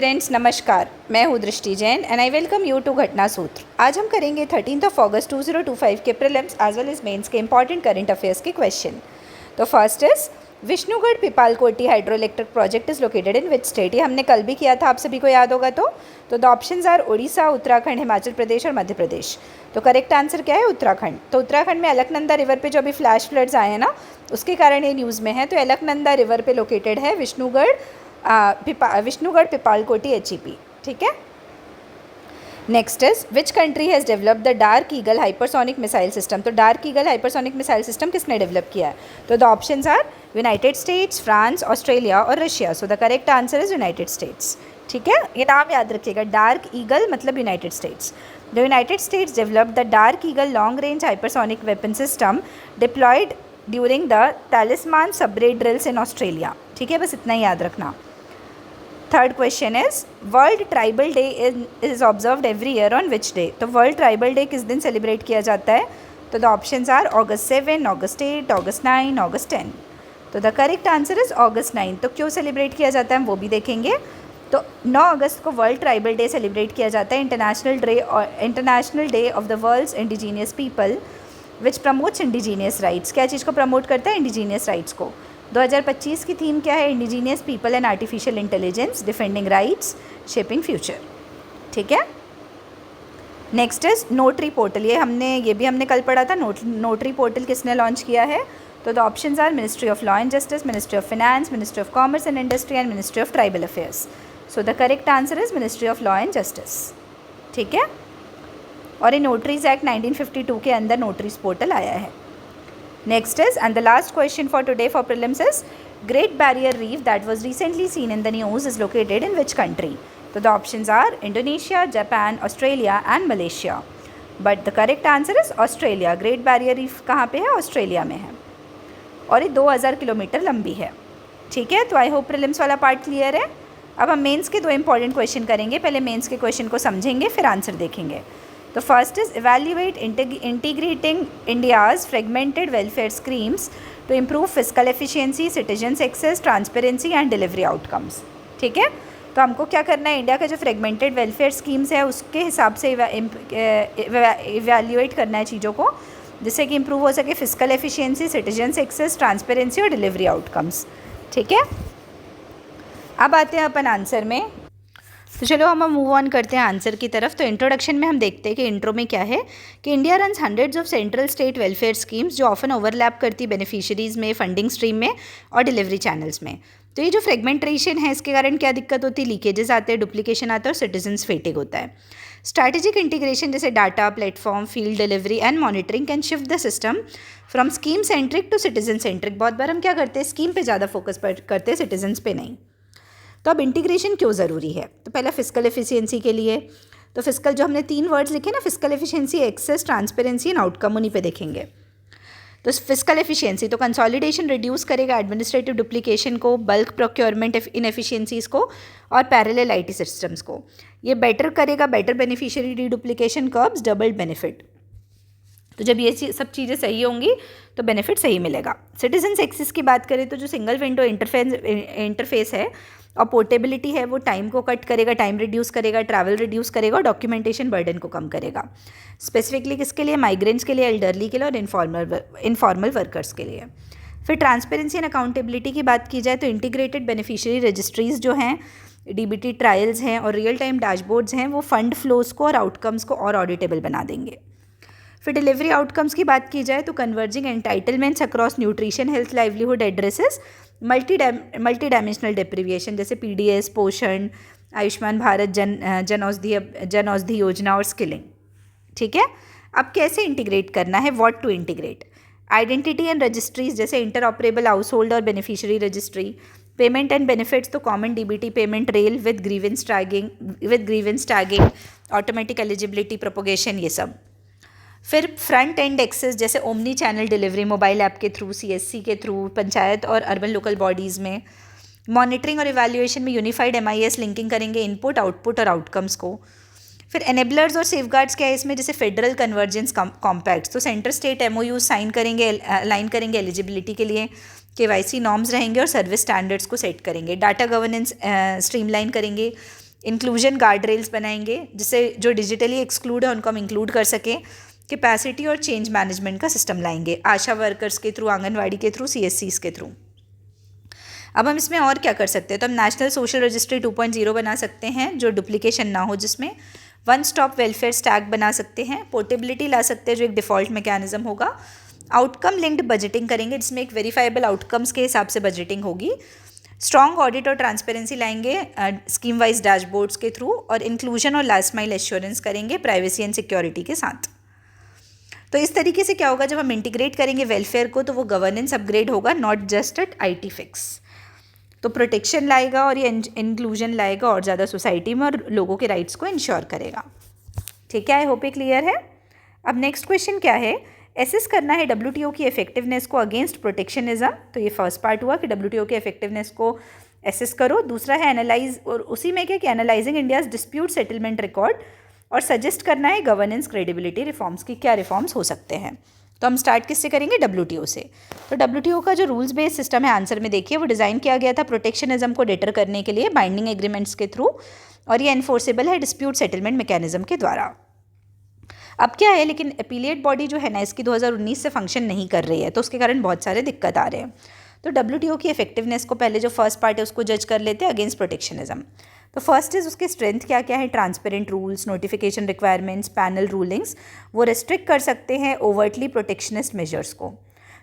Friends नमस्कार, मैं हूँ Drishti Jain and I welcome you to Ghatna Sutra. आज हम करेंगे 13 अगस्त 2025 के prelims as well as mains के इंपॉर्टेंट करंट अफेयर्स के क्वेश्चन। तो first is Vishnugad Pipalkoti hydroelectric project is located in which state. ये हमने कल भी किया था, आप सभी को याद होगा। तो the options are Orissa, Uttarakhand, Himachal Pradesh और मध्य प्रदेश। तो करेक्ट आंसर क्या है? उत्तराखंड। तो उत्तराखंड में अलकनंदा रिवर पे जो अभी फ्लैश फ्लड्स आए हैं ना, उसके कारण ये न्यूज़ में है। तो अलकनंदा रिवर पे लोकेटेड है विष्णुगढ़ पिपालकोटी HEP। ठीक है। Next is which country has develop the dark eagle hypersonic missile system. तो dark eagle hypersonic missile system किसने डेवलप किया है? तो the options are United States, France, Australia और Russia. So the correct answer is United States. ठीक है, ये नाम याद रखिएगा, डार्क ईगल मतलब United States. The United States developed the dark eagle long range hypersonic weapon system deployed during the टैलिस्मान सबरे drills in Australia. ठीक है, बस इतना ही याद रखना। Third question is world tribal day is observed every year on which day. तो world tribal day किस दिन सेलिब्रेट किया जाता है? तो the options are August 7, August 8, August 9, August 10। तो the correct answer is August 9। तो क्यों सेलिब्रेट किया जाता है हम वो भी देखेंगे। तो 9 अगस्त को वर्ल्ड ट्राइबल डे सेलिब्रेट किया जाता है, international day of the world's indigenous people which promotes indigenous rights. क्या चीज़ को प्रमोट करता है? इंडिजीनियस राइट्स को। 2025 की थीम क्या है? Indigenous people and artificial intelligence, defending rights, shaping future. ठीक है। Next is notary portal. ये भी हमने कल पढ़ा था। नोटरी पोर्टल किसने लॉन्च किया है? तो the options are ministry of law and justice, ministry of finance, ministry of commerce and industry and ministry of tribal affairs. So the correct answer is ministry of law and justice. ठीक है। और ये नोटरीज act 1952 के अंदर नोटरीज portal आया है। Next is, and the last question for today for prelims is, Great Barrier Reef that was recently seen in the news is located in which country? So the options are Indonesia, Japan, Australia and Malaysia. But the correct answer is Australia. Great Barrier Reef कहाँ पे है? Australia में है और ये 2000 kilometre लंबी है। ठीक है, तो आई होप प्रीलिम्स वाला पार्ट क्लियर है। अब हम मेंस के 2 इंपॉर्टेंट क्वेश्चन करेंगे। पहले मेंस के क्वेश्चन को समझेंगे, फिर आंसर देखेंगे। तो first is evaluate integrating India's fragmented welfare schemes to improve fiscal efficiency, citizens access, transparency and delivery outcomes। ठीक है, तो हमको क्या करना है? इंडिया का जो फ्रेगमेंटेड वेलफेयर स्कीम्स है उसके हिसाब से इवेल्यूएट करना है चीज़ों को, जिससे कि इम्प्रूव हो सके physical efficiency, citizens access, transparency और डिलीवरी आउटकम्स। ठीक है, अब आते हैं अपन आंसर में। तो चलो हम मूव ऑन करते हैं आंसर की तरफ। तो इंट्रोडक्शन में हम देखते हैं कि इंट्रो में क्या है कि India runs hundreds of central state welfare schemes जो ऑफन ओवरलैप करती बेनिफिशियरीज में, फंडिंग स्ट्रीम में और डिलीवरी चैनल्स में। तो ये जो फ्रेगमेंटेशन है इसके कारण क्या दिक्कत होती है? लीकेजेस आते हैं, डुप्लीकेशन आता है और सिटीजन्स फेटिग होता है। स्ट्रैटेजिक इंटीग्रेशन जैसे data, platform, field delivery and monitoring can shift the system from scheme centric to citizen centric. बहुत बार हम क्या करते हैं? स्कीम पे ज़्यादा फोकस करते हैं, सिटीजन्स पे नहीं। तो अब इंटीग्रेशन क्यों ज़रूरी है? तो पहला फिजिकल एफिशिएंसी के लिए। तो फिजिकल जो हमने 3 वर्ड्स लिखे ना, physical efficiency, access, transparency and outcome, उन्हीं पे देखेंगे। तो फिजिकल एफिशिएंसी तो कंसोलिडेशन रिड्यूस करेगा एडमिनिस्ट्रेटिव डुप्लीकेशन को, बल्क प्रोक्योरमेंट इनएफिशिएंसीज को और पैरेलल आईटी सिस्टम्स को। ये बेटर करेगा, better beneficiary duplication curbs, double benefit. तो जब ये सब चीज़ें सही होंगी तो बेनिफिट सही मिलेगा। सिटीजन्स एक्सेस की बात करें तो जो सिंगल विंडो इंटरफेस है और पोर्टेबिलिटी है वो टाइम को कट करेगा, टाइम रिड्यूस करेगा, ट्रैवल रिड्यूस करेगा और डॉक्यूमेंटेशन बर्डन को कम करेगा। स्पेसिफिकली किसके लिए? माइग्रेंट्स के लिए, एल्डरली के लिए और इनफॉर्मल वर्कर्स के लिए। फिर ट्रांसपेरेंसी एंड अकाउंटेबिलिटी की बात की जाए तो इंटीग्रेटेड बेनिफिशियरी रजिस्ट्रीज जो हैं, DBT ट्रायल्स हैं और रियल टाइम डैशबोर्ड्स हैं, वो फंड फ्लोज को और आउटकम्स को और ऑडिटेबल बना देंगे। फिर डिलीवरी आउटकम्स की बात की जाए तो converging entitlements across nutrition, health, livelihood addresses, multi dimensional deprivation जैसे PDS, पोषण, आयुष्मान भारत, जन औषधि योजना और स्किलिंग। ठीक है, अब कैसे इंटीग्रेट करना है? What to integrate? Identity and registries जैसे इंटर ऑपरेबल हाउस होल्ड और beneficiary registry, payment and benefits तो common DBT payment rail with grievance tagging, automatic eligibility propagation, ये सब। फिर फ्रंट एंड एक्सेस जैसे omni channel delivery, mobile app के through, CSC के through, panchayat और अर्बन लोकल बॉडीज़ में। मॉनिटरिंग और इवैल्यूएशन में यूनिफाइड MIS लिंकिंग करेंगे इनपुट, आउटपुट और आउटकम्स को। फिर एनेबलर्स और सेफगार्ड्स क्या है इसमें? जैसे फेडरल कन्वर्जेंस कॉम्पैक्ट्स, तो सेंटर स्टेट MOU साइन करेंगे, अलाइन करेंगे एलिजिबिलिटी के लिए, KYC नॉर्म्स रहेंगे और सर्विस स्टैंडर्ड्स को सेट करेंगे। डाटा गवर्नेंस स्ट्रीमलाइन करेंगे, इंक्लूजन गार्ड रेल्स बनाएंगे जिससे जो डिजिटली एक्सक्लूड है उनको हम इंक्लूड कर सकें। कैपेसिटी और चेंज मैनेजमेंट का सिस्टम लाएंगे आशा वर्कर्स के थ्रू, आंगनवाड़ी के थ्रू, CSCs के थ्रू। अब हम इसमें और क्या कर सकते हैं, तो हम नेशनल सोशल रजिस्ट्री 2.0 बना सकते हैं जो डुप्लीकेशन ना हो, जिसमें वन स्टॉप वेलफेयर स्टैक बना सकते हैं, पोर्टेबिलिटी ला सकते हैं जो एक डिफ़ॉल्ट मैकेनिज्म होगा, आउटकम लिंक्ड बजटिंग करेंगे जिसमें एक वेरीफाइबल आउटकम्स के हिसाब से बजटिंग होगी, स्ट्रॉन्ग ऑडिट और ट्रांसपेरेंसी लाएंगे स्कीम वाइज डैशबोर्ड्स के थ्रू, और इंक्लूजन और लास्ट माइल एश्योरेंस करेंगे प्राइवेसी एंड सिक्योरिटी के साथ। तो इस तरीके से क्या होगा, जब हम इंटीग्रेट करेंगे वेलफेयर को तो वो गवर्नेंस अपग्रेड होगा, not just at IT fix. तो प्रोटेक्शन लाएगा और ये इंक्लूजन लाएगा और ज़्यादा सोसाइटी में, और लोगों के राइट्स को इंश्योर करेगा। ठीक है, आई होप ये क्लियर है। अब नेक्स्ट क्वेश्चन क्या है, एसेस करना है WTO की इफेक्टिवनेस को अगेंस्ट प्रोटेक्शनिज्म। तो ये फर्स्ट पार्ट हुआ कि WTO की इफेक्टिवनेस को एसेस करो। दूसरा है एनालाइज, और उसी में क्या कि analysing India's dispute settlement record, और सजेस्ट करना है गवर्नेंस क्रेडिबिलिटी रिफॉर्म्स की क्या रिफॉर्म्स हो सकते हैं। तो हम स्टार्ट किससे करेंगे, WTO से। तो WTO का जो रूल्स बेस्ड सिस्टम है, आंसर में देखिए, वो डिज़ाइन किया गया था प्रोटेक्शनिज्म को डिटर करने के लिए बाइंडिंग एग्रीमेंट्स के थ्रू, और ये एनफोर्सेबल है डिस्प्यूट सेटलमेंट मैकेनिज्म के द्वारा। अब क्या है, लेकिन अपीलिएट बॉडी जो है ना इसकी 2019 से फंक्शन नहीं कर रही है, तो उसके कारण बहुत सारे दिक्कत आ रहे हैं। तो WTO की इफेक्टिवनेस को पहले जो फर्स्ट पार्ट है उसको जज कर लेते हैं अगेंस्ट प्रोटेक्शनिज्म। तो फर्स्ट इज उसके स्ट्रेंथ क्या क्या है, transparent rules, notification requirements, panel rulings, वो रेस्ट्रिक्ट कर सकते हैं ओवर्टली प्रोटेक्शनिस्ट मेजर्स को।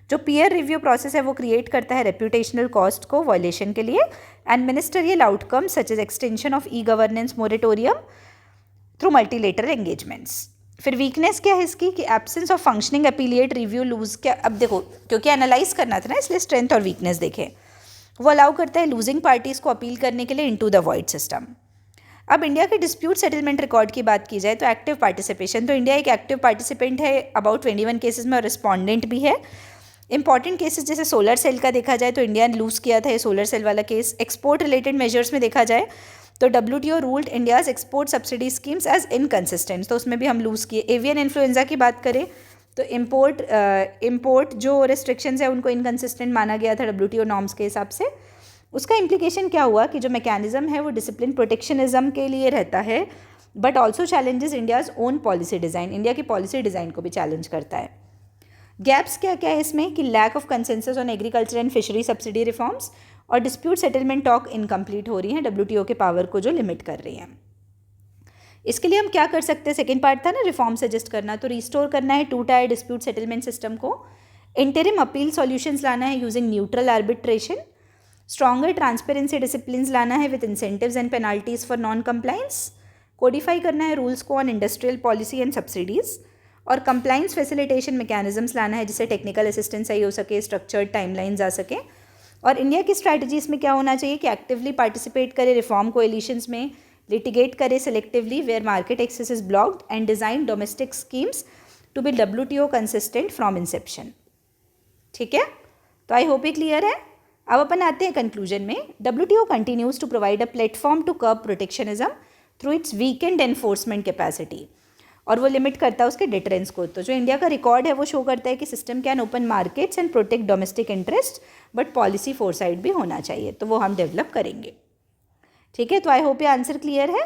जो पीयर रिव्यू प्रोसेस है वो क्रिएट करता है रेप्यूटेशनल कॉस्ट को वायलेशन के लिए, and ministerial outcome such as extension of governance moratorium through multilateral engagements. फिर वीकनेस क्या है इसकी कि absence of functioning appellate review lose, क्या अब देखो क्योंकि एनालाइज करना था ना इसलिए स्ट्रेंथ और वीकनेस देखें। वो अलाउ करता है लूजिंग पार्टीज़ को अपील करने के लिए इनटू द वॉइड सिस्टम। अब इंडिया के डिस्प्यूट सेटलमेंट रिकॉर्ड की बात की जाए तो एक्टिव पार्टिसिपेशन, तो इंडिया एक एक्टिव पार्टिसिपेंट है अबाउट 21 केसेस में, और रिस्पॉन्डेंट भी है। इंपॉर्टेंट केसेस जैसे सोलर सेल का देखा जाए तो इंडिया ने लूज़ किया था ये सोलर सेल वाला केस। एक्सपोर्ट रिलेटेड मेजर्स में देखा जाए तो WTO ruled India's export subsidy schemes as inconsistent, तो उसमें भी हम लूज़ किए। एवियन इन्फ्लुएंजा की बात करें तो इम्पोर्ट जो रिस्ट्रिक्शंस है उनको इनकंसिस्टेंट माना गया था WTO नॉर्म्स के हिसाब से। उसका इम्प्लीकेशन क्या हुआ कि जो मैकेनिज्म है वो डिसिप्लिन प्रोटेक्शनिज्म के लिए रहता है, but also challenges India's own policy design, India की पॉलिसी डिज़ाइन को भी चैलेंज करता है। गैप्स क्या क्या है इसमें कि lack of consensus on agriculture and fishery subsidy reforms, और डिस्प्यूट सेटलमेंट टॉक इनकम्प्लीट हो रही हैं WTO के पावर को जो लिमिट कर रही हैं। इसके लिए हम क्या कर सकते हैं, सेकेंड पार्ट था ना रिफॉर्म सजेस्ट करना, तो रिस्टोर करना है 2 टायर डिस्प्यूट सेटलमेंट सिस्टम को, इंटरिम अपील सॉल्यूशंस लाना है using neutral arbitration, stronger transparency discipline लाना है with incentives and penalties for non compliance, Codify करना है रूल्स को on industrial policy and subsidies, और कंप्लाइंस फैसिलिटेशन मैकेनिज्म्स लाना है जिससे टेक्निकल असिस्टेंस सही हो सके, स्ट्रक्चर्ड टाइमलाइंस आ सके। और इंडिया की स्ट्रैटेजी इसमें क्या होना चाहिए कि एक्टिवली पार्टिसिपेट करे रिफॉर्म कोएलिशंस में, लिटिगेट करे selectively where market access is blocked, and design domestic schemes to be WTO consistent from inception. ठीक है, तो आई होप ये क्लियर है। अब अपन आते हैं कंक्लूजन में। WTO continues to provide a platform to curb protectionism through its weakened enforcement capacity, और वो लिमिट करता है उसके डिटरेंस को। तो जो इंडिया का रिकॉर्ड है वो शो करता है कि system can open markets and protect domestic interest, but policy foresight भी होना चाहिए, तो वो हम डेवलप करेंगे। ठीक है, तो आई होप ये आंसर क्लियर है।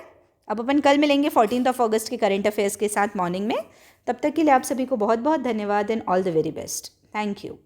अब अपन कल मिलेंगे 14 अगस्त के करंट अफेयर्स के साथ मॉर्निंग में। तब तक के लिए आप सभी को बहुत बहुत धन्यवाद and all the very best. Thank you.